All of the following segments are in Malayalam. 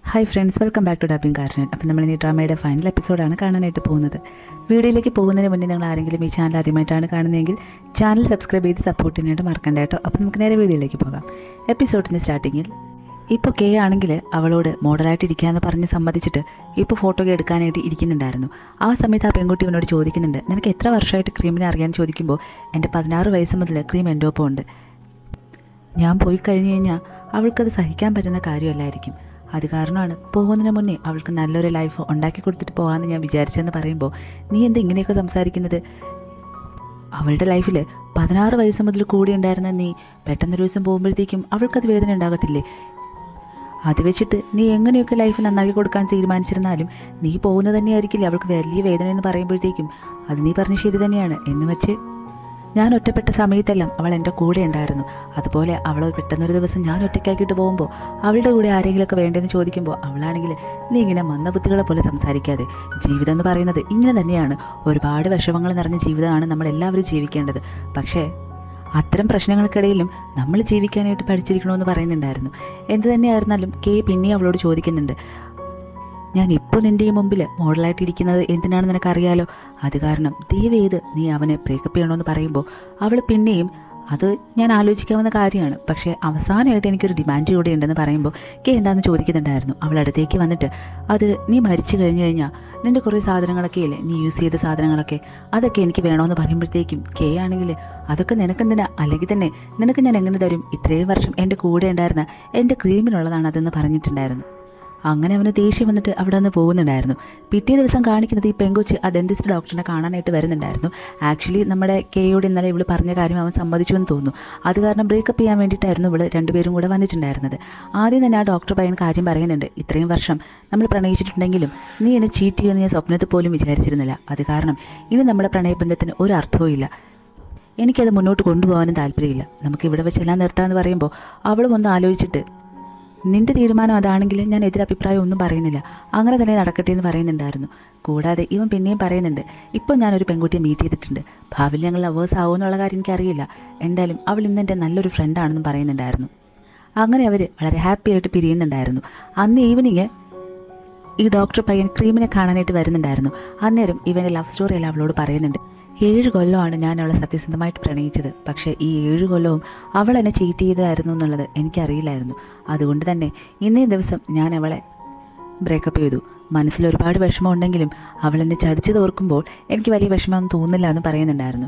Hi friends, welcome back to dubbing cartoon. അപ്പം നമ്മൾ ഈ ഡ്രാമയുടെ ഫൈനൽ എപ്പിസോഡാണ് കാണാനായിട്ട് പോകുന്നത്. വീഡിയോയിലേക്ക് പോകുന്നതിന് മുന്നേ നിങ്ങൾ ആരെങ്കിലും ഈ ചാനൽ ആദ്യമായിട്ടാണ് കാണുന്നതെങ്കിൽ ചാനൽ സബ്സ്ക്രൈബ് ചെയ്ത് സപ്പോർട്ട് ചെയ്യാനായിട്ട് മറക്കണ്ട കേട്ടോ. അപ്പം നമുക്ക് നേരെ വീഡിയോയിലേക്ക് പോകാം. എപ്പിസോഡിൻ്റെ സ്റ്റാർട്ടിങ്ങിൽ ഇപ്പോൾ കെ ആണെങ്കിൽ അവളോട് മോഡലായിട്ട് ഇരിക്കാമെന്ന് പറഞ്ഞ് സമ്മതിച്ചിട്ട് ഇപ്പോൾ ഫോട്ടോ എടുക്കാനായിട്ട് ഇരിക്കുന്നുണ്ടായിരുന്നു. ആ സമയത്ത് ആ പെൺകുട്ടി ഇവനോട് ചോദിക്കുന്നുണ്ട്, നിനക്ക് എത്ര വർഷമായിട്ട് ക്രീമിനെ അറിയാൻ ചോദിക്കുമ്പോൾ എൻ്റെ 16 വയസ്സ് മുതൽ ക്രീം എൻ്റെ ഒപ്പം ഉണ്ട്. ഞാൻ പോയി കഴിഞ്ഞ് കഴിഞ്ഞാൽ അവൾക്കത് സഹിക്കാൻ പറ്റുന്ന കാര്യമല്ലായിരിക്കും. അത് കാരണമാണ് പോകുന്നതിന് മുന്നേ അവൾക്ക് നല്ലൊരു ലൈഫ് ഉണ്ടാക്കി കൊടുത്തിട്ട് പോകാമെന്ന് ഞാൻ വിചാരിച്ചെന്ന് പറയുമ്പോൾ നീ എന്താ ഇങ്ങനെയൊക്കെ സംസാരിക്കുന്നത്? അവളുടെ ലൈഫിൽ 16 വയസ്സ് മുതൽ കൂടി ഉണ്ടായിരുന്ന നീ പെട്ടെന്നൊരു ദിവസം പോകുമ്പോഴത്തേക്കും അവൾക്കത് വേദന ഉണ്ടാകത്തില്ലേ? അത് വെച്ചിട്ട് നീ എങ്ങനെയൊക്കെ ലൈഫ് നന്നാക്കി കൊടുക്കാൻ തീരുമാനിച്ചിരുന്നാലും നീ പോകുന്നത് തന്നെയായിരിക്കില്ലേ അവൾക്ക് വലിയ വേദന എന്ന് പറയുമ്പോഴത്തേക്കും അത് നീ പറഞ്ഞ് ശരി തന്നെയാണ് എന്ന് വെച്ച് ഞാൻ ഒറ്റപ്പെട്ട സമയത്തെല്ലാം അവൾ എൻ്റെ കൂടെ ഉണ്ടായിരുന്നു. അതുപോലെ അവൾ പെട്ടെന്നൊരു ദിവസം ഞാൻ ഒറ്റയ്ക്കാക്കിയിട്ട് പോകുമ്പോൾ അവളുടെ കൂടെ ആരെങ്കിലുമൊക്കെ വേണ്ടതെന്ന് ചോദിക്കുമ്പോൾ അവളാണെങ്കിൽ നീ ഇങ്ങനെ മന്ദബുദ്ധികളെ പോലെ സംസാരിക്കാതെ, ജീവിതം എന്ന് പറയുന്നത് ഇങ്ങനെ തന്നെയാണ്, ഒരുപാട് വിഷമങ്ങൾ നിറഞ്ഞ ജീവിതമാണ് നമ്മളെല്ലാവരും ജീവിക്കേണ്ടത്. പക്ഷേ അത്തരം പ്രശ്നങ്ങൾക്കിടയിലും നമ്മൾ ജീവിക്കാനായിട്ട് പഠിച്ചിരിക്കണമെന്ന് പറയുന്നുണ്ടായിരുന്നു. എന്തു തന്നെയായിരുന്നാലും കെ പിന്നെ അവളോട് ചോദിക്കുന്നുണ്ട്, ഞാൻ ഇപ്പോൾ നിൻ്റെ ഈ മുമ്പിൽ മോഡലായിട്ടിരിക്കുന്നത് എന്തിനാണെന്ന് നിനക്കറിയാലോ, അത് കാരണം ദയവേത് നീ അവനെ ബ്രേക്കപ്പ് ചെയ്യണമെന്ന് പറയുമ്പോൾ അവൾ പിന്നെയും അത് ഞാൻ ആലോചിക്കാവുന്ന കാര്യമാണ്, പക്ഷേ അവസാനമായിട്ട് എനിക്കൊരു ഡിമാൻഡ് കൂടെ ഉണ്ടെന്ന് പറയുമ്പോൾ കെ എന്താണെന്ന് ചോദിക്കുന്നുണ്ടായിരുന്നു. അവൾ അടുത്തേക്ക് വന്നിട്ട്, അത് നീ മരിച്ചു കഴിഞ്ഞ് കഴിഞ്ഞാൽ നിൻ്റെ കുറേ സാധനങ്ങളൊക്കെ ഇല്ലേ, നീ യൂസ് ചെയ്ത സാധനങ്ങളൊക്കെ, അതൊക്കെ എനിക്ക് വേണമെന്ന് പറയുമ്പോഴത്തേക്കും കെ ആണെങ്കിൽ അതൊക്കെ നിനക്കെന്തിനാ, അല്ലെങ്കിൽ തന്നെ നിനക്ക് ഞാൻ എങ്ങനെ തരും, ഇത്രയും വർഷം എൻ്റെ കൂടെ ഉണ്ടായിരുന്ന എൻ്റെ ക്രീമിനുള്ളതാണ് അതെന്ന് പറഞ്ഞിട്ടുണ്ടായിരുന്നു. അങ്ങനെ അവന് ദേഷ്യം വന്നിട്ട് അവിടെ നിന്ന് പോകുന്നുണ്ടായിരുന്നു. പിറ്റേ ദിവസം കാണിക്കുന്നത് ഈ പെങ്കൊച്ച് ആ ഡെന്റിസ്റ്റ് ഡോക്ടറിനെ കാണാനായിട്ട് വരുന്നുണ്ടായിരുന്നു. ആക്ച്വലി നമ്മുടെ കെയോട് ഇന്നലെ ഇവള് പറഞ്ഞ കാര്യം അവൻ സമ്മതിച്ചു എന്ന് തോന്നുന്നു. അത് കാരണം ബ്രേക്കപ്പ് ചെയ്യാൻ വേണ്ടിയിട്ടായിരുന്നു ഇവള് രണ്ടുപേരും കൂടെ വന്നിട്ടുണ്ടായിരുന്നത്. ആദ്യം തന്നെ ആ ഡോക്ടർ പയ്യൻ കാര്യം പറയുന്നുണ്ട്, ഇത്രയും വർഷം നമ്മൾ പ്രണയിച്ചിട്ടുണ്ടെങ്കിലും നീ എന്നെ ചീറ്റ് ചെയ്യുമെന്ന് ഞാൻ സ്വപ്നത്തിൽ പോലും വിചാരിച്ചിരുന്നില്ല. അത് കാരണം ഇനി നമ്മുടെ പ്രണയബന്ധത്തിന് ഒരു അർത്ഥവും ഇല്ല, എനിക്കത് മുന്നോട്ട് കൊണ്ടുപോകാനും താല്പര്യമില്ല, നമുക്ക് ഇവിടെ വെച്ചെല്ലാം നിർത്താമെന്ന് പറയുമ്പോൾ അവളും ഒന്ന് ആലോചിച്ചിട്ട്, നിൻ്റെ തീരുമാനം അതാണെങ്കിൽ ഞാൻ എതിരഭിപ്രായം ഒന്നും പറയുന്നില്ല, അങ്ങനെ തന്നെ നടക്കട്ടെ എന്ന് പറയുന്നുണ്ടായിരുന്നു. കൂടാതെ ഇവൻ പിന്നെയും പറയുന്നുണ്ട്, ഇപ്പോൾ ഞാനൊരു പെൺകുട്ടിയെ മീറ്റ് ചെയ്തിട്ടുണ്ട്, ഭാവിയിൽ ഞങ്ങൾ ലവേഴ്സ് ആവുമെന്നുള്ള കാര്യം എനിക്കറിയില്ല, എന്തായാലും അവൾ ഇന്ന് എൻ്റെ നല്ലൊരു ഫ്രണ്ടാണെന്നും പറയുന്നുണ്ടായിരുന്നു. അങ്ങനെ അവർ വളരെ ഹാപ്പി ആയിട്ട് പിരിയുന്നുണ്ടായിരുന്നു. അന്ന് ഈവനിങ് ഈ ഡോക്ടർ പയ്യൻ ക്രീമിനെ കാണാനായിട്ട് വരുന്നുണ്ടായിരുന്നു. അന്നേരം ഇവൻ്റെ ലവ് സ്റ്റോറിയെല്ലാം അവളോട് പറയുന്നുണ്ട്. 7 കൊല്ലമാണ് ഞാൻ അവളെ സത്യസന്ധമായിട്ട് പ്രണയിച്ചത്, പക്ഷേ ഈ 7 കൊല്ലവും അവൾ എന്നെ ചീറ്റ് ചെയ്തതായിരുന്നു എന്നുള്ളത് എനിക്കറിയില്ലായിരുന്നു. അതുകൊണ്ട് തന്നെ ഇന്നേ ദിവസം ഞാൻ അവളെ ബ്രേക്കപ്പ് ചെയ്തു. മനസ്സിൽ ഒരുപാട് വിഷമമുണ്ടെങ്കിലും അവൾ എന്നെ ചതിച്ചത് ഓർക്കുമ്പോൾ എനിക്ക് വലിയ വിഷമമൊന്നും തോന്നില്ല എന്ന് പറയുന്നുണ്ടായിരുന്നു.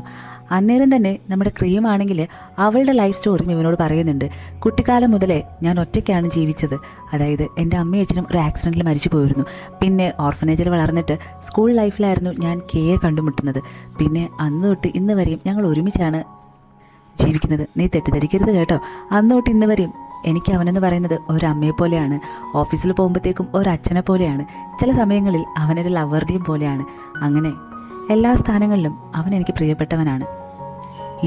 അന്നേരം തന്നെ നമ്മുടെ ക്രീം ആണെങ്കിൽ അവളുടെ ലൈഫ് സ്റ്റോറിയും ഇവനോട് പറയുന്നുണ്ട്. കുട്ടിക്കാലം മുതലേ ഞാൻ ഒറ്റയ്ക്കാണ് ജീവിച്ചത്, അതായത് എൻ്റെ അമ്മയും അച്ഛനും ഒരു ആക്സിഡൻറ്റിൽ മരിച്ചു പോയിരുന്നു. പിന്നെ ഓർഫനേജിൽ വളർന്നിട്ട് സ്കൂൾ ലൈഫിലായിരുന്നു ഞാൻ കെയെ കണ്ടുമുട്ടുന്നത്. പിന്നെ അന്ന് തൊട്ട് ഇന്ന് വരെയും ഞങ്ങൾ ഒരുമിച്ചാണ് ജീവിക്കുന്നത്. നീ തെറ്റിദ്ധരിക്കരുത് കേട്ടോ, അന്ന് തൊട്ട് ഇന്ന് വരെയും എനിക്ക് അവനെന്ന് പറയുന്നത് ഒരമ്മയെ പോലെയാണ്, ഓഫീസിൽ പോകുമ്പോഴത്തേക്കും ഒരച്ഛനെ പോലെയാണ്, ചില സമയങ്ങളിൽ അവനൊരു ലവറുടെയും പോലെയാണ്. അങ്ങനെ എല്ലാ സ്ഥാനങ്ങളിലും അവൻ എനിക്ക് പ്രിയപ്പെട്ടവനാണ്.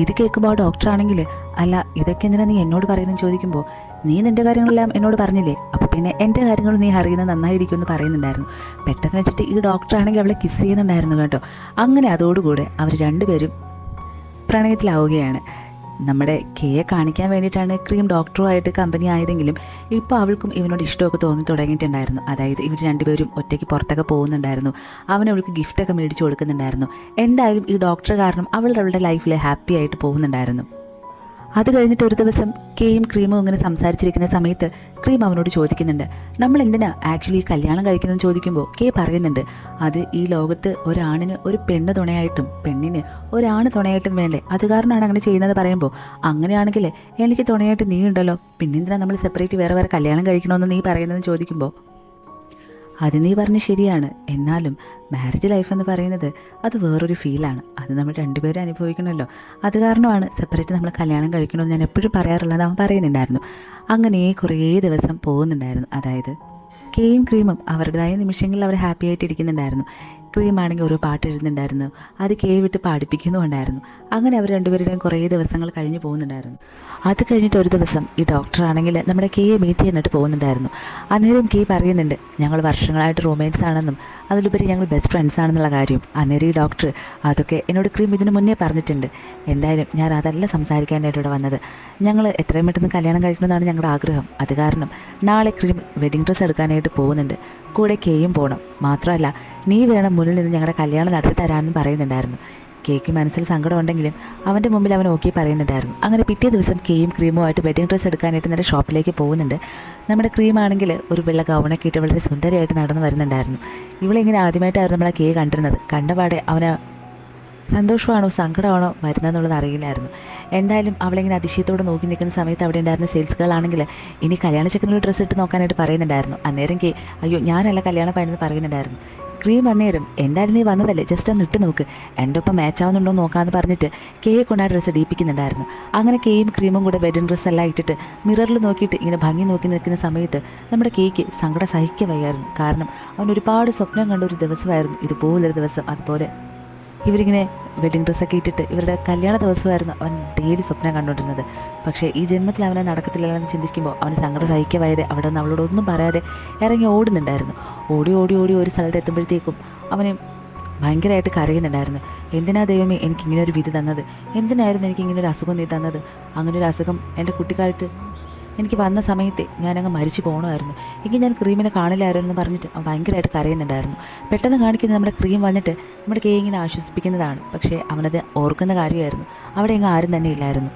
ഇത് കേൾക്കുമ്പോൾ ഡോക്ടറാണെങ്കിൽ, അല്ല ഇതൊക്കെ എന്തിനാ നീ എന്നോട് പറയുന്നതെന്ന് ചോദിക്കുമ്പോൾ, നീ നിൻ്റെ കാര്യങ്ങളെല്ലാം എന്നോട് പറഞ്ഞില്ലേ, അപ്പോൾ പിന്നെ എൻ്റെ കാര്യങ്ങൾ നീ അറിയുന്നത് നന്നായിരിക്കും എന്ന് പറയുന്നുണ്ടായിരുന്നു. പെട്ടെന്ന് വെച്ചിട്ട് ഈ ഡോക്ടറാണെങ്കിൽ അവളെ കിസ് ചെയ്യുന്നുണ്ടായിരുന്നു കേട്ടോ. അങ്ങനെ അതോടുകൂടെ അവർ രണ്ടുപേരും പ്രണയത്തിലാവുകയാണ്. നമ്മുടെ കെയെ കാണിക്കാൻ വേണ്ടിയിട്ടാണ് ക്രീം ഡോക്ടറുമായിട്ട് കമ്പനി ആയതെങ്കിലും ഇപ്പോൾ അവൾക്കും ഇവനോട് ഇഷ്ടമൊക്കെ തോന്നി തുടങ്ങിയിട്ടുണ്ടായിരുന്നു. അതായത് ഇവർ രണ്ടുപേരും ഒറ്റയ്ക്ക് പുറത്തൊക്കെ പോകുന്നുണ്ടായിരുന്നു. അവൻ അവൾക്ക് ഗിഫ്റ്റൊക്കെ മേടിച്ചു കൊടുക്കുന്നുണ്ടായിരുന്നു. എന്തായാലും ഈ ഡോക്ടർ കാരണം അവളുടെ ലൈഫിൽ ഹാപ്പി ആയിട്ട് പോകുന്നുണ്ടായിരുന്നു. അത് കഴിഞ്ഞിട്ട് ഒരു ദിവസം കെയും ക്രീമും ഇങ്ങനെ സംസാരിച്ചിരിക്കുന്ന സമയത്ത് ക്രീം അവനോട് ചോദിക്കുന്നുണ്ട്, നമ്മൾ എന്തിനാ ആക്ച്വലി കല്യാണം കഴിക്കുന്നതെന്ന് ചോദിക്കുമ്പോൾ കെ പറയുന്നുണ്ട്, അത് ഈ ലോകത്ത് ഒരാണിന് ഒരു പെണ്ണ് തുണയായിട്ടും പെണ്ണിന് ഒരാണ് തുണയായിട്ടും വേണ്ടേ, അത് കാരണമാണ് അങ്ങനെ ചെയ്യുന്നത് പറയുമ്പോൾ, അങ്ങനെയാണെങ്കിൽ എനിക്ക് തുണയായിട്ട് നീ ഉണ്ടല്ലോ, പിന്നെന്തിനാ നമ്മൾ സെപ്പറേറ്റ് വേറെ വേറെ കല്യാണം കഴിക്കണമെന്ന് നീ പറയുന്നതെന്ന് ചോദിക്കുമ്പോൾ, അത് നീ പറഞ്ഞ് ശരിയാണ്, എന്നാലും മാരേജ് ലൈഫ് എന്ന് പറയുന്നത് അത് വേറൊരു ഫീലാണ്, അത് നമ്മൾ രണ്ടുപേരും അനുഭവിക്കണമല്ലോ, അത് കാരണമാണ് സെപ്പറേറ്റ് നമ്മൾ കല്യാണം കഴിക്കണമെന്ന് ഞാൻ എപ്പോഴും പറയാറുള്ളത് അവൻ പറയുന്നുണ്ടായിരുന്നു. അങ്ങനെ കുറേ ദിവസം പോകുന്നുണ്ടായിരുന്നു. അതായത് കെയും ക്രീമും അവരുടേതായ നിമിഷങ്ങളിൽ അവർ ഹാപ്പി ആയിട്ട് ഇരിക്കുന്നുണ്ടായിരുന്നു. ക്രീമാണെങ്കിൽ ഓരോ പാട്ട് എഴുതുന്നുണ്ടായിരുന്നു. അത് കെ വിട്ട് പാടിപ്പിക്കുന്നുണ്ടായിരുന്നു. അങ്ങനെ അവർ രണ്ടുപേരുടെയും കുറേ ദിവസങ്ങൾ കഴിഞ്ഞ് പോകുന്നുണ്ടായിരുന്നു. അത് കഴിഞ്ഞിട്ട് ഒരു ദിവസം ഈ ഡോക്ടറാണെങ്കിൽ നമ്മുടെ കെയെ മീറ്റ് ചെയ്യാനായിട്ട് പോകുന്നുണ്ടായിരുന്നു. അന്നേരം കെ പറയുന്നുണ്ട് ഞങ്ങൾ വർഷങ്ങളായിട്ട് റൂംമേറ്റ്സ് ആണെന്നും അതിലുപരി ഞങ്ങൾ ബെസ്റ്റ് ഫ്രണ്ട്സ് ആണെന്നുള്ള കാര്യം. അന്നേരം ഈ ഡോക്ടർ അതൊക്കെ എന്നോട് ക്രീം ഇതിന് മുന്നേ പറഞ്ഞിട്ടുണ്ട്. എന്തായാലും ഞാൻ അതല്ല സംസാരിക്കാനായിട്ട് ഇവിടെ വന്നത്. ഞങ്ങൾ എത്രയും പെട്ടെന്ന് കല്യാണം കഴിക്കണമെന്നാണ് ഞങ്ങളുടെ ആഗ്രഹം. അത് കാരണം നാളെ ക്രീം വെഡിങ് ഡ്രസ്സ് എടുക്കാനായിട്ട് പോകുന്നുണ്ട്. കൂടെ കെയും പോകണം. മാത്രമല്ല നീ വേണം മുന്നിൽ നിന്ന് ഞങ്ങളുടെ കല്യാണം നടത്തി തരാമെന്നും പറയുന്നുണ്ടായിരുന്നു. കേക്ക് മനസ്സിൽ സങ്കടമുണ്ടെങ്കിലും അവൻ്റെ മുമ്പിൽ അവൻ ഓക്കെ പറയുന്നുണ്ടായിരുന്നു. അങ്ങനെ പിറ്റേ ദിവസം കെയും ക്രീമുമായിട്ട് വെഡിങ് ഡ്രസ്സ് എടുക്കാനായിട്ട് നേരെ ഷോപ്പിലേക്ക് പോകുന്നുണ്ട്. നമ്മുടെ ക്രീമാണെങ്കിൽ ഒരു വെള്ള ഗൗണൊക്കെ ഇട്ട് വളരെ സുന്ദരമായിട്ട് നടന്നു വരുന്നുണ്ടായിരുന്നു. ഇവളിങ്ങനെ ആദ്യമായിട്ടായിരുന്നു നമ്മളെ കെ കണ്ടിരുന്നത്. കണ്ടപാടെ അവന് സന്തോഷമാണോ സങ്കടമാണോ വരുന്നതെന്നുള്ളത് അറിയില്ലായിരുന്നു. എന്തായാലും അവളിങ്ങനെ അതിശയത്തോടെ നോക്കി നിൽക്കുന്ന സമയത്ത് അവിടെ ഉണ്ടായിരുന്ന സെയിൽസ് ഗേൾ ആണെങ്കിൽ ഇനി കല്യാണ ചെക്കനൊരു ഡ്രസ്സ് ഇട്ട് നോക്കാനായിട്ട് പറയുന്നുണ്ടായിരുന്നു. അന്നേരം കെ അയ്യോ ഞാനല്ല കല്യാണം പയനെന്ന് പറയുന്നുണ്ടായിരുന്നു. ക്രീം അന്നേരം എന്തായാലും നീ വന്നതല്ലേ ജസ്റ്റ് ഒന്ന് ഇട്ട് നോക്ക്, എൻ്റെ ഒപ്പം മാച്ച് ആവുന്നുണ്ടോ നോക്കാമെന്ന് പറഞ്ഞിട്ട് കെയെ കൊണ്ട് ആ ഡ്രസ്സ് ഡീപ്പിക്കുന്നുണ്ടായിരുന്നു. അങ്ങനെ കെയും ക്രീമും കൂടെ വെഡിങ് ഡ്രസ്സ് എല്ലാം ഇട്ടിട്ട് മിററിൽ നോക്കിയിട്ട് ഇങ്ങനെ ഭംഗി നോക്കി നിൽക്കുന്ന സമയത്ത് നമ്മുടെ കേക്ക് സങ്കടം സഹിക്കുക വയ്യായിരുന്നു. കാരണം അവൻ ഒരുപാട് സ്വപ്നം കണ്ട ഒരു ദിവസമായിരുന്നു ഇതുപോലൊരു ദിവസം. അതുപോലെ ഇവരിങ്ങനെ വെഡിങ് ഡ്രസ്സൊക്കെ ഇട്ടിട്ട് ഇവരുടെ കല്യാണ ദിവസമായിരുന്നു അവൻ ഡെയിലി സ്വപ്നം കണ്ടുകൊണ്ടിരുന്നത്. പക്ഷേ ഈ ജന്മത്തിൽ അവനെ നടക്കത്തില്ലെന്ന് ചിന്തിക്കുമ്പോൾ അവന് സങ്കടം സഹിക്കവാതെ അവിടെ നിന്ന് അവളോടൊന്നും പറയാതെ ഇറങ്ങി ഓടുന്നുണ്ടായിരുന്നു. ഓടി ഓടി ഓടി ഒരു സ്ഥലത്ത് എത്തുമ്പോഴത്തേക്കും അവന് ഭയങ്കരമായിട്ട് കരയുന്നുണ്ടായിരുന്നു. എന്തിനാ ദൈവമേ എനിക്കിങ്ങനെ ഒരു വിധി തന്നത്, എന്തിനായിരുന്നു എനിക്കിങ്ങനെ ഒരു അസുഖം നീ തന്നത്, അങ്ങനെ ഒരു അസുഖം എൻ്റെ കുട്ടിക്കാലത്ത് എനിക്ക് വന്ന സമയത്ത് ഞാനങ്ങ് മരിച്ചു പോകണമായിരുന്നു, എങ്കിൽ ഞാൻ ക്രീമിനെ കാണില്ലായിരുന്നു എന്ന് പറഞ്ഞിട്ട് അവൻ ഭയങ്കരമായിട്ട് കരയുന്നുണ്ടായിരുന്നു. പെട്ടെന്ന് കാണിക്കുന്നത് നമ്മുടെ ക്രീം വന്നിട്ട് നമ്മുടെ കെ ഇങ്ങനെ ആശ്വസിപ്പിക്കുന്നതാണ്. പക്ഷേ അവനത് ഓർക്കുന്ന കാര്യമായിരുന്നു. അവിടെ എങ്ങും ആരും തന്നെ ഇല്ലായിരുന്നു.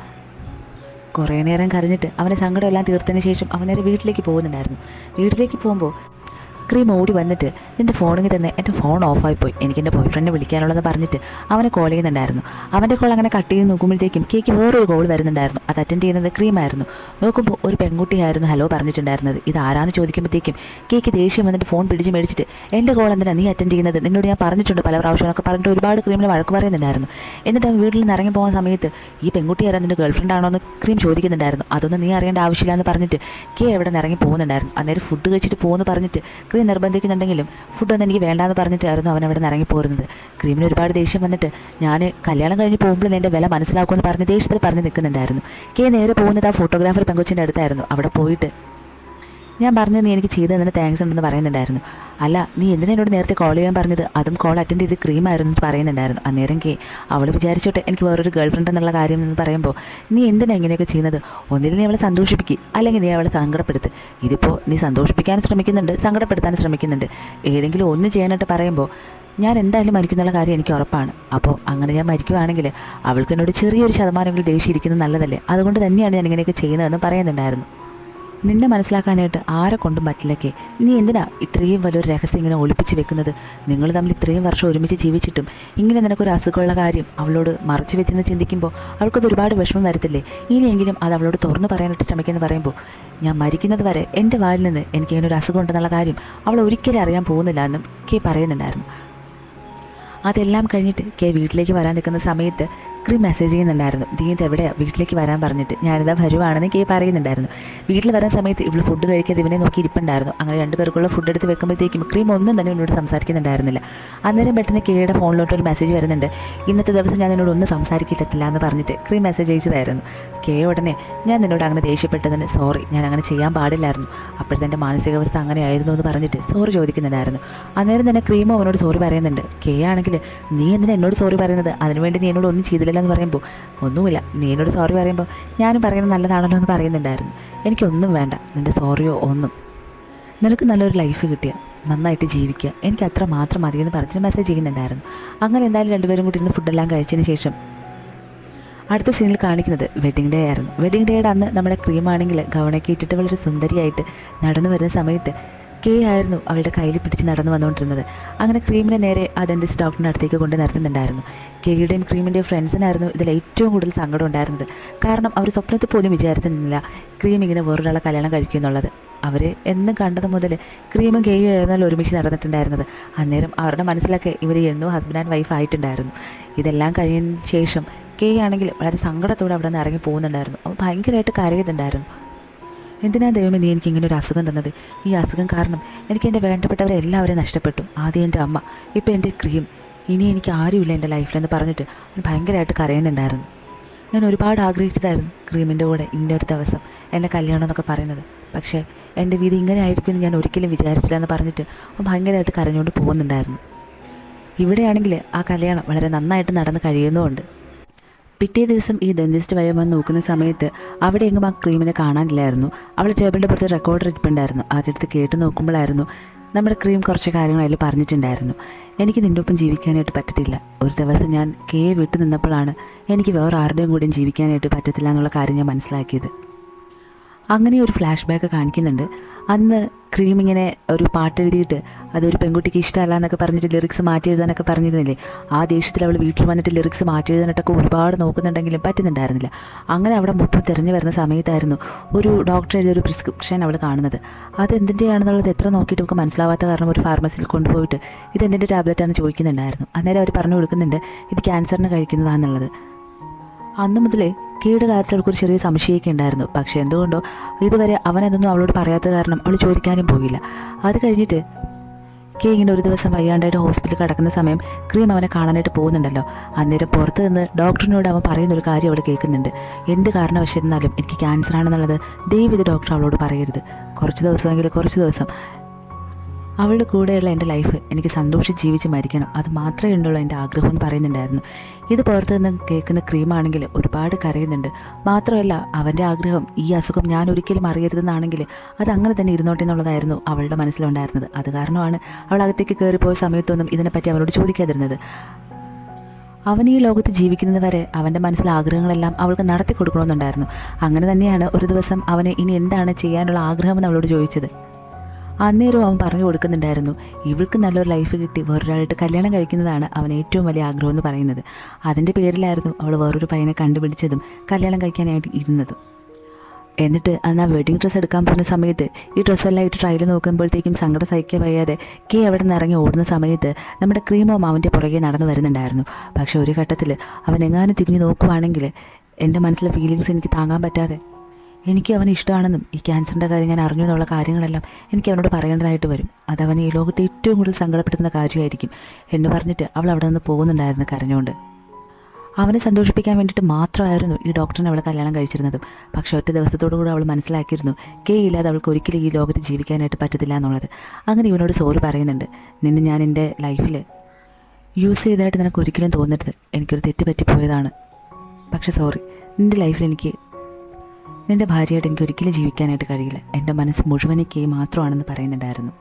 കുറേ നേരം കരഞ്ഞിട്ട് അവൻ്റെ സങ്കടമെല്ലാം തീർത്തതിന് ശേഷം അവൻ നേരെ വീട്ടിലേക്ക് പോകുന്നുണ്ടായിരുന്നു. വീട്ടിലേക്ക് പോകുമ്പോൾ ക്രീം ഓടി വന്നിട്ട് എൻ്റെ ഫോണിൽ തന്നെ എൻ്റെ ഫോൺ ഓഫായിപ്പോയി, എനിക്ക് എൻ്റെ ബോയ് ഫ്രണ്ടിനെ വിളിക്കാനുള്ളതെന്ന് പറഞ്ഞിട്ട് അവനെ കോൾ ചെയ്യുന്നുണ്ടായിരുന്നു. അവൻ്റെ കോൾ അങ്ങനെ കട്ട് ചെയ്ത് നോക്കുമ്പോഴത്തേക്കും കേക്ക് വേറൊരു കോൾ വരുന്നുണ്ടായിരുന്നു. അത് അറ്റൻഡ് ചെയ്യുന്നത് ക്രീമായിരുന്നു. നോക്കുമ്പോൾ ഒരു പെൺകുട്ടിയായിരുന്നു ഹലോ പറഞ്ഞിട്ടുണ്ടായിരുന്നത്. ഇത് ആരാന്ന് ചോദിക്കുമ്പോഴത്തേക്കും കേക്ക് ദേഷ്യം വന്നിട്ട് ഫോൺ പിടിച്ച് മേടിച്ചിട്ട് എൻ്റെ കോൾ എന്തിനാണ് നീ അറ്റൻഡ് ചെയ്യുന്നത്, നിന്നോട് ഞാൻ പറഞ്ഞിട്ടുണ്ട് പല പ്രാവശ്യം എന്നൊക്കെ പറഞ്ഞിട്ട് ഒരുപാട് ക്രീമിനെ വഴക്ക് പറയുന്നുണ്ടായിരുന്നു. എന്നിട്ട് അവൻ വീട്ടിൽ നിന്ന് ഇറങ്ങി പോകുന്ന സമയത്ത് ഈ പെൺകുട്ടി ആരാ നിൻ്റെ ഗേൾ ഫ്രണ്ട് ആണോ എന്ന് ക്രീം ചോദിക്കുന്നുണ്ടായിരുന്നു. അതൊന്നും നീ അറിയേണ്ട ആവശ്യമില്ല എന്ന് പറഞ്ഞിട്ട് കെ എവിടെ നിന്ന് ഇറങ്ങി പോകുന്നുണ്ടായിരുന്നു. അന്നേരം ഫുഡ് കഴിച്ചിട്ട് പോകുമെന്ന് പറഞ്ഞിട്ട് ക്രീം നിർബന്ധിക്കുന്നുണ്ടെങ്കിലും ഫുഡൊന്നും എനിക്ക് വേണ്ടാന്ന് പറഞ്ഞിട്ടായിരുന്നു അവൻ അവിടെ നിന്ന് ഇറങ്ങി പോരുന്നത്. ക്രീമിന് ഒരുപാട് ദേഷ്യം വന്നിട്ട് ഞാൻ കല്യാണം കഴിഞ്ഞ് പോകുമ്പോൾ എൻ്റെ വില മനസ്സിലാക്കുമെന്ന് പറഞ്ഞ് ദേഷ്യത്തിൽ പറഞ്ഞ് നിൽക്കുന്നുണ്ടായിരുന്നു. കെ നേരെ പോകുന്നത് ആ ഫോട്ടോഗ്രാഫർ പെങ്കൊച്ചിൻ്റെ അടുത്തായിരുന്നു. അവിടെ പോയിട്ട് ഞാൻ പറഞ്ഞത് നീ എനിക്ക് ചെയ്ത് തന്നെ താങ്ക്സ് ഉണ്ടെന്ന് പറയുന്നുണ്ടായിരുന്നു. അല്ല നീ എന്തിനാ എന്നോട് നേരത്തെ കോൾ ചെയ്യാൻ പറഞ്ഞത്, അതും കോൾ അറ്റൻഡ് ചെയ്ത് ക്രീമായിരുന്നു എന്ന് പറയുന്നുണ്ടായിരുന്നു. അന്നേരം കെ അവൾ വിചാരിച്ചോട്ടെ എനിക്ക് വേറൊരു ഗേൾ ഫ്രണ്ട് എന്നുള്ള കാര്യം എന്ന് പറയുമ്പോൾ നീ എന്തിനാ ഇങ്ങനെയൊക്കെ ചെയ്യുന്നത്, ഒന്നിൽ നീ അവളെ സന്തോഷിപ്പിക്കുക അല്ലെങ്കിൽ നീ അവളെ സങ്കടപ്പെടുത്ത്. ഇതിപ്പോൾ നീ സന്തോഷിപ്പിക്കാൻ ശ്രമിക്കുന്നുണ്ട്, സങ്കടപ്പെടുത്താൻ ശ്രമിക്കുന്നുണ്ട്, ഏതെങ്കിലും ഒന്ന് ചെയ്യാനായിട്ട് പറയുമ്പോൾ ഞാൻ എന്തായാലും മരിക്കുന്നുള്ള കാര്യം എനിക്ക് ഉറപ്പാണ്. അപ്പോൾ അങ്ങനെ ഞാൻ മരിക്കുവാണെങ്കിൽ അവൾക്ക് എന്നോട് ചെറിയൊരു ശതമാനങ്ങളിൽ ദേഷ്യം ഇരിക്കുന്നത് നല്ലതല്ലേ, അതുകൊണ്ട് തന്നെയാണ് ഞാൻ ഇങ്ങനെയൊക്കെ ചെയ്യുന്നതെന്ന് പറയുന്നുണ്ടായിരുന്നു. നിന്നെ മനസ്സിലാക്കാനായിട്ട് ആരെ കൊണ്ടും പറ്റില്ലക്കെ, നീ എന്തിനാ ഇത്രയും വലിയൊരു രഹസ്യം ഇങ്ങനെ ഒളിപ്പിച്ച് വെക്കുന്നത്, നിങ്ങൾ തമ്മിൽ ഇത്രയും വർഷം ഒരുമിച്ച് ജീവിച്ചിട്ടും ഇങ്ങനെ നിനക്കൊരു അസുഖമുള്ള കാര്യം അവളോട് മറച്ചു വെച്ചെന്ന് ചിന്തിക്കുമ്പോൾ അവൾക്കത് ഒരുപാട് വിഷമം വരത്തില്ലേ, ഇനിയെങ്കിലും അത് അവളോട് തുറന്നു പറയാനായിട്ട് ശ്രമിക്കുമെന്ന് പറയുമ്പോൾ ഞാൻ മരിക്കുന്നത് വരെ എൻ്റെ വായിൽ നിന്ന് എനിക്കിങ്ങനെ ഒരു അസുഖം ഉണ്ടെന്നുള്ള കാര്യം അവൾ ഒരിക്കലും അറിയാൻ പോകുന്നില്ല എന്നും കെ പറയുന്നുണ്ടായിരുന്നു. അതെല്ലാം കഴിഞ്ഞിട്ട് കെ വീട്ടിലേക്ക് വരാൻ നിൽക്കുന്ന സമയത്ത് ക്രീം മെസ്സേജ് ചെയ്യുന്നുണ്ടായിരുന്നു. നീ ഇത് എവിടെയാണ് വീട്ടിലേക്ക് വരാൻ പറഞ്ഞിട്ട്, ഞാനിതാ വരുവാണെന്ന് കെ പറയുന്നുണ്ടായിരുന്നു. വീട്ടിൽ വരാൻ സമയത്ത് ഇവൾ ഫുഡ് കഴിക്കാതെ ഇവനെ നോക്കി ഇരിപ്പുണ്ടായിരുന്നു. അങ്ങനെ രണ്ടുപേർക്കുള്ള ഫുഡ് എടുത്ത് വെക്കുമ്പോഴത്തേക്കും ക്രീം ഒന്നും തന്നെ എന്നോട് സംസാരിക്കുന്നുണ്ടായിരുന്നില്ല. അന്നേരം പെട്ടെന്ന് കെയുടെ ഫോണിലോട്ട് ഒരു മെസ്സേജ് വരുന്നുണ്ട്. ഇന്നത്തെ ദിവസം ഞാൻ നിന്നോട് ഒന്നും സംസാരിക്കില്ല എന്ന് പറഞ്ഞിട്ട് ക്രീം മെസ്സേജ് അയച്ചതായിരുന്നു. കെ ഉടനെ ഞാൻ നിന്നോട് അങ്ങനെ ദേഷ്യപ്പെട്ടതിന് സോറി, ഞാൻ അങ്ങനെ ചെയ്യാൻ പാടില്ലായിരുന്നു, അപ്പോഴത്തെ എൻ്റെ മാനസികാവസ്ഥ അങ്ങനെയായിരുന്നു എന്ന് പറഞ്ഞിട്ട് സോറി ചോദിക്കുന്നുണ്ടായിരുന്നു. അന്നേരം തന്നെ ക്രീം അവനോട് സോറി പറയുന്നുണ്ട്. കെ ആണെങ്കിൽ നീ എന്തിനാ എന്നോട് സോറി പറയുന്നത്, അതിനുവേണ്ടി നീ എന്നോട് ഒന്നും ചെയ്തില്ലല്ലോ എന്ന് പറയുമ്പോൾ ഒന്നുമില്ല, നീ എന്നോട് സോറി പറയുമ്പോൾ ഞാനും പറയുന്നത് നല്ലതാണല്ലോ എന്ന് പറയുന്നുണ്ടായിരുന്നു. എനിക്കൊന്നും വേണ്ട നിൻ്റെ സോറിയോ ഒന്നും, നിനക്ക് നല്ലൊരു ലൈഫ് കിട്ടിയ നന്നായിട്ട് ജീവിക്കുക, എനിക്ക് അത്ര മാത്രം മതിയെന്ന് പറഞ്ഞിട്ട് മെസ്സേജ് ചെയ്യുന്നുണ്ടായിരുന്നു. അങ്ങനെ എന്തായാലും രണ്ടുപേരും കൂടി ഇരുന്ന് ഫുഡെല്ലാം കഴിച്ചതിന് ശേഷം അടുത്ത സീനിൽ കാണിക്കുന്നത് വെഡിങ് ഡേ ആയിരുന്നു. വെഡിങ് ഡേയുടെ അന്ന് നമ്മുടെ ക്രീമാണെങ്കിൽ ഗൗണൊക്കെ ഇട്ടിട്ട് വളരെ സുന്ദരിയായിട്ട് നടന്നു വരുന്ന സമയത്ത് കെ ആയിരുന്നു അവളുടെ കയ്യിൽ പിടിച്ച് നടന്നു വന്നുകൊണ്ടിരുന്നത്. അങ്ങനെ ക്രീമിനെ നേരെ ആ ഡെന്റിസ്റ്റ് ഡോക്ടറിൻ്റെ അടുത്തേക്ക് കൊണ്ട് നിർത്തുന്നുണ്ടായിരുന്നു. കെയുടെയും ക്രീമിൻ്റെയും ഫ്രണ്ട്സിനായിരുന്നു ഇതിൽ ഏറ്റവും കൂടുതൽ സങ്കടം ഉണ്ടായിരുന്നത്. കാരണം അവർ സ്വപ്നത്തിൽ പോലും വിചാരിച്ചിരുന്നില്ല ക്രീം ഇങ്ങനെ വേറൊരാളെ കല്യാണം കഴിക്കുമെന്നുള്ളത്. അവർ എന്നും കണ്ടത് മുതൽ ക്രീമും കെയും ആയിരുന്നല്ലോ ഒരുമിച്ച് നടന്നിട്ടുണ്ടായിരുന്നത്. അന്നേരം അവരുടെ മനസ്സിലൊക്കെ ഇവർ എന്നും ഹസ്ബൻഡ് ആൻഡ് വൈഫ് ആയിട്ടുണ്ടായിരുന്നു. ഇതെല്ലാം കഴിഞ്ഞതിന് ശേഷം കെ ആണെങ്കിൽ വളരെ സങ്കടത്തോടെ അവിടെ നിന്ന് ഇറങ്ങി പോകുന്നുണ്ടായിരുന്നു. അവൾ ഭയങ്കരമായിട്ട് കരയുന്നുണ്ടായിരുന്നു. എന്തിനാ ദൈവമേ നീ എനിക്ക് ഇങ്ങനെ ഒരു അസുഖം തന്നത്? ഈ അസുഖം കാരണം എനിക്ക് എൻ്റെ വേണ്ടപ്പെട്ടവരെ എല്ലാവരെയും നഷ്ടപ്പെട്ടു. ആദ്യം എൻ്റെ അമ്മ, ഇപ്പോൾ എൻ്റെ ക്രീം, ഇനി എനിക്ക് ആരുമില്ല എൻ്റെ ലൈഫിലെന്ന് പറഞ്ഞിട്ട് അവൻ ഭയങ്കരമായിട്ട് കരയുന്നുണ്ടായിരുന്നു. ഞാൻ ഒരുപാട് ആഗ്രഹിച്ചതായിരുന്നു ക്രീമിൻ്റെ കൂടെ ഇന്നൊരു ദിവസം എൻ്റെ കല്യാണം എന്നൊക്കെ പറയുന്നത്. പക്ഷേ എൻ്റെ വീട് ഇങ്ങനെ ആയിരിക്കുമെന്ന് ഞാൻ ഒരിക്കലും വിചാരിച്ചില്ല എന്ന് പറഞ്ഞിട്ട് അവൻ ഭയങ്കരമായിട്ട് കരഞ്ഞുകൊണ്ട് പോകുന്നുണ്ടായിരുന്നു. ഇവിടെയാണെങ്കിൽ ആ കല്യാണം വളരെ നന്നായിട്ട് നടന്ന് കഴിയുന്നുമുണ്ട്. പിറ്റേ ദിവസം ഈ ഡെന്റിസ്റ്റ് വയ്യ വന്ന് നോക്കുന്ന സമയത്ത് അവിടെ എങ്ങും ആ ക്രീമിനെ കാണാനില്ലായിരുന്നു. അവൾ ടേബിളിൻ്റെ പുറത്ത് റെക്കോർഡർ ഇരിപ്പുണ്ടായിരുന്നു. അതെടുത്ത് കേട്ട് നോക്കുമ്പോഴായിരുന്നു നമ്മുടെ ക്രീം കുറച്ച് കാര്യങ്ങൾ അതിൽ പറഞ്ഞിട്ടുണ്ടായിരുന്നു. എനിക്ക് നിൻ്റെ ഒപ്പം ജീവിക്കാനായിട്ട് പറ്റത്തില്ല. ഒരു ദിവസം ഞാൻ കെയെ വിട്ടു നിന്നപ്പോഴാണ് എനിക്ക് വേറെ ആരുടെയും കൂടെയും ജീവിക്കാനായിട്ട് പറ്റത്തില്ല എന്നുള്ള കാര്യം ഞാൻ മനസ്സിലാക്കിയത്. അങ്ങനെ ഒരു ഫ്ലാഷ് ബാക്ക് കാണിക്കുന്നുണ്ട്. അന്ന് ക്രീം ഇങ്ങനെ ഒരു പാട്ടെഴുതിയിട്ട് അതൊരു പെൺകുട്ടിക്ക് ഇഷ്ടമല്ല എന്നൊക്കെ പറഞ്ഞിട്ട് ലിറിക്സ് മാറ്റി എഴുതാനൊക്കെ പറഞ്ഞിരുന്നില്ലേ. ആ ദേഷ്യത്തിൽ അവൾ വീട്ടിൽ വന്നിട്ട് ലിറിക്സ് മാറ്റി എഴുതാനായിട്ടൊക്കെ ഒരുപാട് നോക്കുന്നുണ്ടെങ്കിലും പറ്റുന്നുണ്ടായിരുന്നില്ല. അങ്ങനെ അവിടെ മൊത്തം തിരഞ്ഞു വരുന്ന സമയത്തായിരുന്നു ഒരു ഡോക്ടർ എഴുതിയൊരു പ്രിസ്ക്രിപ്ഷൻ അവൾ കാണുന്നത്. അതെന്തിൻ്റെയാണെന്നുള്ളത് എത്ര നോക്കിയിട്ട് നമുക്ക് മനസ്സിലാവാത്ത കാരണം ഒരു ഫാർമസിയിൽ കൊണ്ടുപോയിട്ട് ഇതെന്തിൻ്റെ ടാബ്ലറ്റാണെന്ന് ചോദിക്കുന്നുണ്ടായിരുന്നു. അന്നേരം അവർ പറഞ്ഞു കൊടുക്കുന്നുണ്ട് ഇത് ക്യാൻസറിന് കഴിക്കുന്നതാണെന്നുള്ളത്. അന്ന് മുതലേ കെയുടെ കാര്യത്തിൽ അവൾക്കൊരു ചെറിയ സംശയമൊക്കെ ഉണ്ടായിരുന്നു. പക്ഷേ എന്തുകൊണ്ടോ ഇതുവരെ അവനതൊന്നും അവളോട് പറയാത്ത കാരണം അവൾ ചോദിക്കാനും പോകില്ല. അത് കഴിഞ്ഞിട്ട് കെ ഇങ്ങനെ ഒരു ദിവസം വയ്യാണ്ടായിട്ട് ഹോസ്പിറ്റലിൽ കിടക്കുന്ന സമയം ക്രീം അവനെ കാണാനായിട്ട് പോകുന്നുണ്ടല്ലോ. അന്നേരം പുറത്ത് നിന്ന് ഡോക്ടറിനോട് അവൻ പറയുന്നൊരു കാര്യം അവൾ കേൾക്കുന്നുണ്ട്. എന്ത് കാരണവശാലും എനിക്ക് ക്യാൻസർ ആണെന്നുള്ളത് ദയവ് ഇത് ഡോക്ടർ അവളോട് പറയരുത്. കുറച്ച് ദിവസം അവളുടെ കൂടെയുള്ള എൻ്റെ ലൈഫ് എനിക്ക് സന്തോഷിച്ച് ജീവിച്ച് മരിക്കണം, അത് മാത്രമേ ഉണ്ടുള്ളൂ എൻ്റെ ആഗ്രഹം എന്ന് പറയുന്നുണ്ടായിരുന്നു. ഇത് പുറത്ത് നിന്ന് കേൾക്കുന്ന ക്രീമാണെങ്കിൽ ഒരുപാട് കരയുന്നുണ്ട്. മാത്രമല്ല അവൻ്റെ ആഗ്രഹം ഈ അസുഖം ഞാൻ ഒരിക്കലും അറിയരുതെന്നാണെങ്കിൽ അത് അങ്ങനെ തന്നെ ഇരുന്നോട്ടെ എന്നുള്ളതായിരുന്നു അവളുടെ മനസ്സിലുണ്ടായിരുന്നത്. അത് കാരണമാണ് അവൾ അകത്തേക്ക് കയറിപ്പോയ സമയത്തൊന്നും ഇതിനെപ്പറ്റി അവളോട് ചോദിക്കാതിരുന്നത്. അവൻ ഈ ലോകത്ത് ജീവിക്കുന്നത് വരെ അവൻ്റെ മനസ്സിലെ ആഗ്രഹങ്ങളെല്ലാം അവൾക്ക് നടത്തി കൊടുക്കണമെന്നുണ്ടായിരുന്നു. അങ്ങനെ തന്നെയാണ് ഒരു ദിവസം അവനെ ഇനി എന്താണ് ചെയ്യാനുള്ള ആഗ്രഹമെന്ന് അവളോട് ചോദിച്ചത്. അന്നേരം അവൻ പറഞ്ഞു കൊടുക്കുന്നുണ്ടായിരുന്നു ഇവൾക്ക് നല്ലൊരു ലൈഫ് കിട്ടി വേറൊരാളായിട്ട് കല്യാണം കഴിക്കുന്നതാണ് അവൻ ഏറ്റവും വലിയ ആഗ്രഹം എന്ന് പറയുന്നത്. അതിൻ്റെ പേരിലായിരുന്നു അവൾ വേറൊരു പയ്യനെ കണ്ടുപിടിച്ചതും കല്യാണം കഴിക്കാനായിട്ട് ഇരുന്നതും. എന്നിട്ട് അന്ന് ആ വെഡിങ് ഡ്രസ്സ് എടുക്കാൻ പോകുന്ന സമയത്ത് ഈ ഡ്രസ്സെല്ലാം ഇട്ട് ട്രയൽ നോക്കുമ്പോഴത്തേക്കും സങ്കടം സഹിക്കാൻ വയ്യാതെ കെ അവിടെ നിന്ന് ഇറങ്ങി ഓടുന്ന സമയത്ത് നമ്മുടെ ക്രീമോ അവൻ്റെ പുറകെ നടന്നു വരുന്നുണ്ടായിരുന്നു. പക്ഷെ ഒരു ഘട്ടത്തിൽ അവൻ എങ്ങാനും തിരിഞ്ഞ് നോക്കുവാണെങ്കിൽ എൻ്റെ മനസ്സിലെ ഫീലിങ്സ് എനിക്ക് താങ്ങാൻ പറ്റാതെ എനിക്ക് അവനെ ഇഷ്ടമാണെന്നും ഈ ക്യാൻസറിൻ്റെ കാര്യം ഞാൻ അറിഞ്ഞു എന്നുള്ള കാര്യങ്ങളെല്ലാം എനിക്ക് അവനോട് പറയേണ്ടതായിട്ട് വരും. അതവനെ ഈ ലോകത്തെ ഏറ്റവും കൂടുതൽ സങ്കടപ്പെടുത്തുന്ന കാര്യമായിരിക്കും എന്ന് പറഞ്ഞിട്ട് അവൾ അവിടെ നിന്ന് പോകുന്നുണ്ടായിരുന്നു കരഞ്ഞുകൊണ്ട്. അവനെ സന്തോഷിപ്പിക്കാൻ വേണ്ടിയിട്ട് മാത്രമായിരുന്നു ഈ ഡോക്ടറിനെ അവൾ കല്യാണം കഴിച്ചിരുന്നതും. പക്ഷേ ഒറ്റ ദിവസത്തോടുകൂടി അവൾ മനസ്സിലാക്കിയിരുന്നു കെ ഇല്ലാതെ അവൾക്ക് ഒരിക്കലും ഈ ലോകത്ത് ജീവിക്കാനായിട്ട് പറ്റത്തില്ല എന്നുള്ളത്. അങ്ങനെ ഇവനോട് സോറി പറയുന്നുണ്ട്. നിന്നെ ഞാൻ എൻ്റെ ലൈഫിൽ യൂസ് ചെയ്തതായിട്ട് നിനക്ക് ഒരിക്കലും തോന്നരുത്. എനിക്കൊരു തെറ്റ് പറ്റിപ്പോയതാണ്. പക്ഷെ സോറി, നിൻ്റെ ലൈഫിൽ നിൻ്റെ ഭാര്യയായിട്ട് എനിക്ക് ഒരിക്കലും ജീവിക്കാനായിട്ട് കഴിയില്ല. എൻ്റെ മനസ്സ് മുഴുവൻ കെ മാത്രമാണെന്ന് പറയുന്നുണ്ടായിരുന്നു.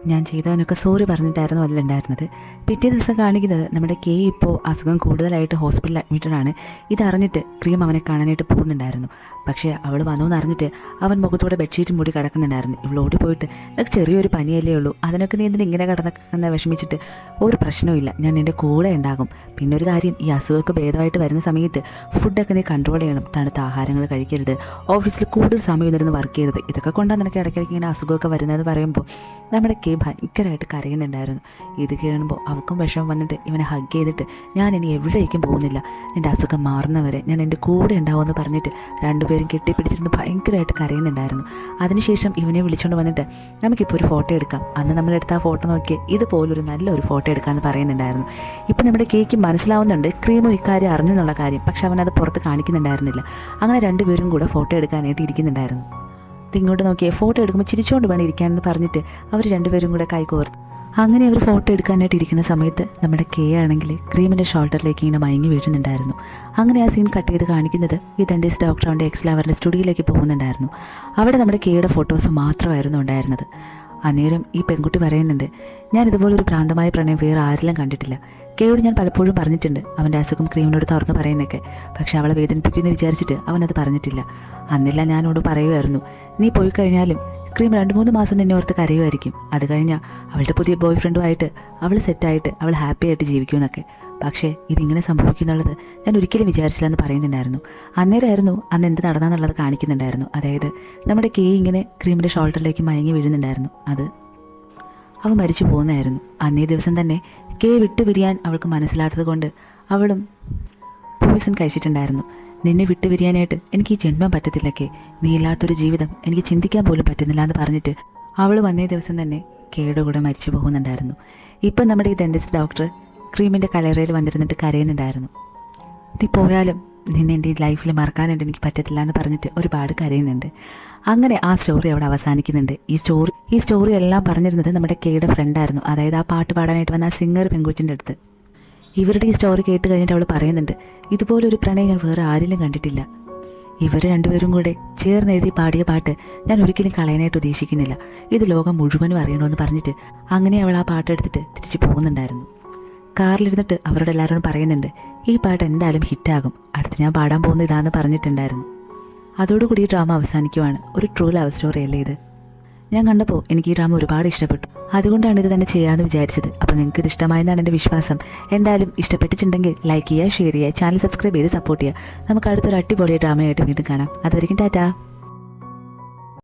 ഞാൻ ചെയ്തവനൊക്കെ സോറി പറഞ്ഞിട്ടായിരുന്നു അതിലുണ്ടായിരുന്നത്. പിറ്റേ ദിവസം കാണിക്കുന്നത് നമ്മുടെ കെ ഇപ്പോൾ അസുഖം കൂടുതലായിട്ട് ഹോസ്പിറ്റലിൽ അഡ്മിറ്റഡാണ്. ഇതറിഞ്ഞിട്ട് ക്രീം അവനെ കാണാനായിട്ട് പോകുന്നുണ്ടായിരുന്നു. പക്ഷേ അവൾ വന്നു അറിഞ്ഞിട്ട് അവൻ മുഖത്തോടെ ബെഡ്ഷീറ്റ് മൂടി കിടക്കുന്നുണ്ടായിരുന്നു. ഇവൾ ഓടിപ്പോയിട്ട് എനിക്ക് ചെറിയൊരു പനിയല്ലേ ഉള്ളൂ, അതിനൊക്കെ നീ എന്തിനും ഇങ്ങനെ കിടക്കുന്ന വിഷമിച്ചിട്ട് ഒരു പ്രശ്നവുമില്ല, ഞാൻ നിൻ്റെ കൂടെ ഉണ്ടാകും. പിന്നെ ഒരു കാര്യം, ഈ അസുഖമൊക്കെ ഭേദമായിട്ട് വരുന്ന സമയത്ത് ഫുഡൊക്കെ നീ കൺട്രോൾ ചെയ്യണം, തണുത്ത ആഹാരങ്ങൾ കഴിക്കരുത്, ഓഫീസിൽ കൂടുതൽ സമയം ഇരുന്ന് വർക്ക് ചെയ്യരുത്. ഇതൊക്കെ കൊണ്ടാണ് നിനക്ക് ഇടയ്ക്കിടയ്ക്ക് ഇങ്ങനെ അസുഖമൊക്കെ വരുന്നതെന്ന് പറയുമ്പോൾ നമ്മുടെ കെ ഭയങ്കരമായിട്ട് കരയുന്നുണ്ടായിരുന്നു. ഇത് കേൾക്കുമ്പോൾ അവൾക്കും വിഷമം വന്നിട്ട് ഇവനെ ഹഗ് ചെയ്തിട്ട് ഞാൻ ഇനി എവിടേക്കും പോകുന്നില്ല, എൻ്റെ അസുഖം മാറുന്നവരെ ഞാൻ എൻ്റെ കൂടെ ഉണ്ടാവുമെന്ന് പറഞ്ഞിട്ട് രണ്ടുപേരും കെട്ടിപ്പിടിച്ചിരുന്ന് ഭയങ്കരമായിട്ട് കരയുന്നുണ്ടായിരുന്നു. അതിനുശേഷം ഇവനെ വിളിച്ചുകൊണ്ട് വന്നിട്ട് നമുക്കിപ്പോൾ ഒരു ഫോട്ടോ എടുക്കാം, അന്ന് നമ്മളെടുത്ത ആ ഫോട്ടോ നോക്കി ഇതുപോലൊരു നല്ലൊരു ഫോട്ടോ എടുക്കാമെന്ന് പറയുന്നുണ്ടായിരുന്നു. ഇപ്പം നമ്മുടെ കേക്ക് മനസ്സിലാവുന്നുണ്ട് ക്രീമും ഇക്കാര്യം അറിഞ്ഞു എന്നുള്ള കാര്യം. പക്ഷെ അവനത് പുറത്ത് കാണിക്കുന്നുണ്ടായിരുന്നില്ല. അങ്ങനെ രണ്ടുപേരും കൂടെ ഫോട്ടോ എടുക്കാനായിട്ട് ഇരിക്കുന്നുണ്ടായിരുന്നു. ഇങ്ങോട്ട് നോക്കിയേ ഫോട്ടോ എടുക്കുമ്പോൾ ചിരിച്ചുകൊണ്ട് വേണം ഇരിക്കാനെന്ന് പറഞ്ഞിട്ട് അവർ രണ്ടുപേരും കൂടെ കൈകോർത്ത് അങ്ങനെ അവർ ഫോട്ടോ എടുക്കാനായിട്ട് ഇരിക്കുന്ന സമയത്ത് നമ്മുടെ കെ ആണെങ്കിൽ ക്രീമിൻ്റെ ഷോൾഡറിലേക്ക് ഇങ്ങനെ മയങ്ങി വീഴുന്നുണ്ടായിരുന്നു. അങ്ങനെ ആ സീൻ കട്ട് ചെയ്ത് കാണിക്കുന്നത് ഈ ഡെന്റിസ്റ്റ് ഡോക്ടർ അവൻ്റെ എക്സ് ലവറിൻ്റെ സ്റ്റുഡിയോയിലേക്ക് പോകുന്നുണ്ടായിരുന്നു. അവിടെ നമ്മുടെ കെയുടെ ഫോട്ടോസ് മാത്രമായിരുന്നു ഉണ്ടായിരുന്നത്. അന്നേരം ഈ പെൺകുട്ടി പറയുന്നുണ്ട് ഞാൻ ഇതുപോലൊരു ഭ്രാന്തമായ പ്രണയം വേറെ ആരെല്ലാം കണ്ടിട്ടില്ല. കെയോട് ഞാൻ പലപ്പോഴും പറഞ്ഞിട്ടുണ്ട് അവൻ്റെ അസുഖം ക്രീമിനോട് തുറന്ന് പറയുന്നൊക്കെ. പക്ഷെ അവളെ വേദനിപ്പിക്കുമെന്ന് വിചാരിച്ചിട്ട് അവനത് പറഞ്ഞിട്ടില്ല. അന്നില്ല ഞാനോട് പറയുമായിരുന്നു നീ പോയി കഴിഞ്ഞാലും ക്രീം 2-3 മാസം നിന്നെ ഓർത്ത് കരയുമായിരിക്കും. അത് കഴിഞ്ഞാൽ അവളുടെ പുതിയ ബോയ് ഫ്രണ്ടുമായിട്ട് അവൾ സെറ്റായിട്ട് അവൾ ഹാപ്പി ആയിട്ട് ജീവിക്കുമെന്നൊക്കെ. പക്ഷേ ഇതിങ്ങനെ സംഭവിക്കുന്നുള്ളത് ഞാൻ ഒരിക്കലും വിചാരിച്ചില്ല എന്ന് പറയുന്നുണ്ടായിരുന്നു. അന്നേരമായിരുന്നു അന്ന് എന്ത് നടന്നാന്നുള്ളത് കാണിക്കുന്നുണ്ടായിരുന്നു. അതായത് നമ്മുടെ കെ ഇങ്ങനെ ക്രീമിൻ്റെ ഷോൾഡറിലേക്ക് മയങ്ങി വീഴുന്നുണ്ടായിരുന്നു. അത് അവൻ മരിച്ചു പോകുന്നതായിരുന്നു. അന്നേ ദിവസം തന്നെ കെ വിട്ടുപിരിയാൻ അവൾക്ക് മനസ്സിലാത്തത് കൊണ്ട് അവളും പോയിസൺ കഴിച്ചിട്ടുണ്ടായിരുന്നു. നിന്നെ വിട്ടുപിരിയാനായിട്ട് എനിക്ക് ഈ ജന്മം പറ്റത്തില്ലൊക്കെ. നീ ഇല്ലാത്തൊരു ജീവിതം എനിക്ക് ചിന്തിക്കാൻ പോലും പറ്റുന്നില്ല എന്ന് പറഞ്ഞിട്ട് അവൾ വന്നേ ദിവസം തന്നെ കേടുകൂടെ മരിച്ചു പോകുന്നുണ്ടായിരുന്നു. ഇപ്പം നമ്മുടെ ഈ ഡെന്റിസ്റ്റ് ഡോക്ടർ ക്രീമിൻ്റെ കലറയിൽ വന്നിരുന്നിട്ട് കരയുന്നുണ്ടായിരുന്നു. നീ പോയാലും നിന്നെ എൻ്റെ ഈ ലൈഫിൽ മറക്കാനായിട്ട് എനിക്ക് പറ്റത്തില്ല എന്ന് പറഞ്ഞിട്ട് ഒരുപാട് കരയുന്നുണ്ട്. അങ്ങനെ ആ സ്റ്റോറി അവിടെ അവസാനിക്കുന്നുണ്ട്. ഈ സ്റ്റോറി എല്ലാം പറഞ്ഞിരുന്നത് നമ്മുടെ കെയുടെ ഫ്രണ്ടായിരുന്നു, അതായത് ആ പാട്ട് പാടാനായിട്ട് വന്ന ആ സിംഗർ പെങ്കുച്ചിൻ്റെ അടുത്ത്. ഇവരുടെ ഈ സ്റ്റോറി കേട്ട് കഴിഞ്ഞിട്ട് അവൾ പറയുന്നുണ്ട്, ഇതുപോലൊരു പ്രണയം ഞാൻ വേറെ ആരിലും കണ്ടിട്ടില്ല. ഇവർ രണ്ടുപേരും കൂടെ ചേർന്നെഴുതി പാടിയ പാട്ട് ഞാൻ ഒരിക്കലും കളയാനായിട്ട് ഉദ്ദേശിക്കുന്നില്ല. ഇത് ലോകം മുഴുവനും അറിയണമെന്ന് പറഞ്ഞിട്ട് അങ്ങനെ അവൾ ആ പാട്ടെടുത്തിട്ട് തിരിച്ചു പോകുന്നുണ്ടായിരുന്നു. കാറിലിരുന്നിട്ട് അവരോട് എല്ലാവരോടും പറയുന്നുണ്ട്, ഈ പാട്ട് എന്തായാലും ഹിറ്റാകും, അടുത്ത് ഞാൻ പാടാൻ പോകുന്ന ഇതാന്ന് പറഞ്ഞിട്ടുണ്ടായിരുന്നു. അതോടുകൂടി ഈ ഡ്രാമ അവസാനിക്കുവാണ്. ഒരു ട്രൂ ലവ് സ്റ്റോറി അല്ലേ ഇത്? ഞാൻ കണ്ടപ്പോൾ എനിക്ക് ഈ ഡ്രാമ ഒരുപാട് ഇഷ്ടപ്പെട്ടു. അതുകൊണ്ടാണ് ഇത് തന്നെ ചെയ്യാമെന്ന് വിചാരിച്ചത്. അപ്പോൾ നിങ്ങൾക്ക് ഇത് ഇഷ്ടമായെന്നാണ് എൻ്റെ വിശ്വാസം. എന്തായാലും ഇഷ്ടപ്പെട്ടിട്ടുണ്ടെങ്കിൽ ലൈക്ക് ചെയ്യുക, ഷെയർ ചെയ്യുക, ചാനൽ സബ്സ്ക്രൈബ് ചെയ്ത് സപ്പോർട്ട് ചെയ്യുക. നമുക്ക് അടുത്തൊരു അടിപൊളിയ ഡ്രാമയായിട്ട് വീണ്ടും കാണാം. അതുവരെയും ടാറ്റാ.